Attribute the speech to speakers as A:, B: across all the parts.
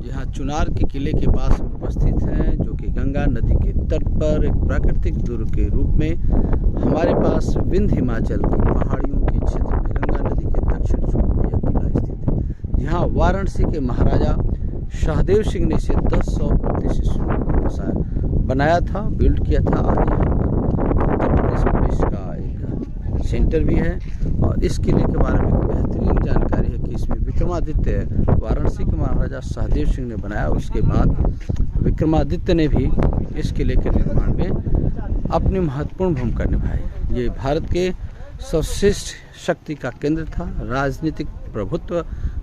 A: यहाँ चुनार के किले के पास उपस्थित हैं, जो कि गंगा नदी के तट पर एक प्राकृतिक दुर्ग के रूप में हमारे पास विंध्य हिमाचल की पहाड़ियों के क्षेत्र में गंगा नदी के दक्षिण छोर में यह किला स्थित है। यहाँ वाराणसी के महाराजा सहदेव सिंह ने इसे 1029 ईस्वी में बनाया था, बिल्ड किया था। आज यहाँ पर उत्तर प्रदेश पुलिस का एक सेंटर भी है और इस किले के बारे में बेहतरीन जानकारी है कि इसमें विक्रमादित्य वाराणसी के महाराजा सहदेव सिंह ने बनाया। उसके बाद विक्रमादित्य ने भी इस किले के निर्माण में अपनी महत्वपूर्ण भूमिका निभाई। ये भारत के सर्वश्रेष्ठ शक्ति का केंद्र था, राजनीतिक प्रभुत्व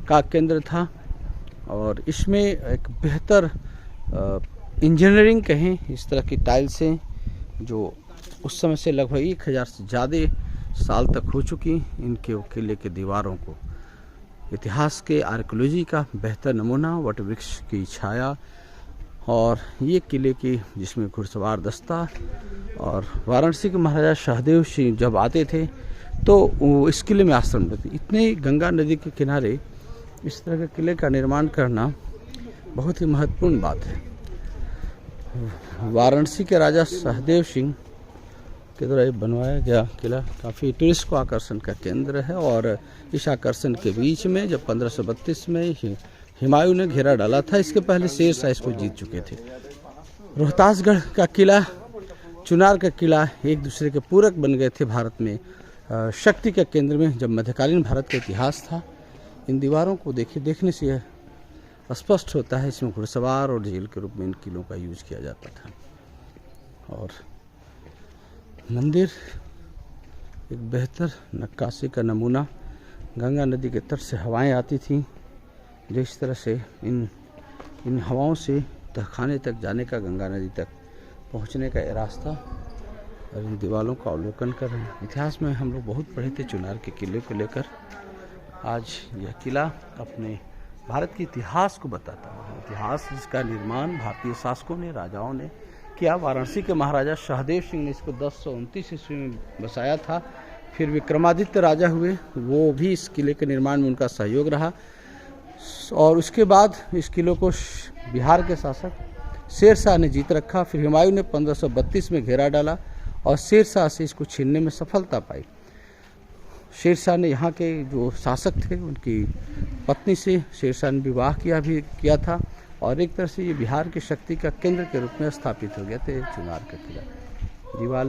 A: का केंद्र था और इसमें एक बेहतर इंजीनियरिंग कहें, इस तरह की टाइल्सें जो उस समय से लगभग 1000 से ज़्यादा साल तक हो चुकी, इनके किले के दीवारों को इतिहास के आर्कियोलॉजी का बेहतर नमूना, वट वृक्ष की छाया और ये किले की जिसमें घुड़सवार दस्ता और वाराणसी के महाराजा सहदेव सिंह जब आते थे तो वो इस किले में आश्रम लेते। इतने गंगा नदी के किनारे इस तरह के किले का निर्माण करना बहुत ही महत्वपूर्ण बात है। वाराणसी के राजा सहदेव सिंह के द्वारा बनवाया गया किला काफ़ी टूरिस्ट को आकर्षण का केंद्र है और इस आकर्षण के बीच में जब 1532 में हुमायूं ने घेरा डाला था, इसके पहले शेरशाह इसको जीत चुके थे। रोहतासगढ़ का किला, चुनार का किला एक दूसरे के पूरक बन गए थे भारत में शक्ति के केंद्र में। जब मध्यकालीन भारत का इतिहास था, इन दीवारों को देखने से यह स्पष्ट होता है इसमें घुड़सवार और झील के रूप में इन किलों का यूज किया जाता था। और मंदिर एक बेहतर नक्काशी का नमूना, गंगा नदी के तट से हवाएं आती थीं, जो इस तरह से इन हवाओं से तहखाने तक जाने का, गंगा नदी तक पहुंचने का रास्ता और इन दीवारों का अवलोकन कर रहे हैं। इतिहास में हम लोग बहुत पढ़े थे चुनार के किले को लेकर। आज यह किला अपने भारत के इतिहास को बताता है। इतिहास जिसका निर्माण भारतीय शासकों ने, राजाओं ने किया। वाराणसी के महाराजा सहदेव सिंह ने इसको 1029 ईस्वी में बसाया था। फिर विक्रमादित्य राजा हुए, वो भी इस किले के निर्माण में उनका सहयोग रहा और उसके बाद इस किले को बिहार के शासक शेरशाह ने जीत रखा। फिर हुमायूं ने 1532 में घेरा डाला और शेरशाह से इसको छीनने में सफलता पाई। शेरशाह ने यहाँ के जो शासक थे उनकी पत्नी से शेरशाह ने विवाह किया था और एक तरह से ये बिहार की शक्ति का केंद्र के रूप में स्थापित हो गया थे चुनार का किला। दीवार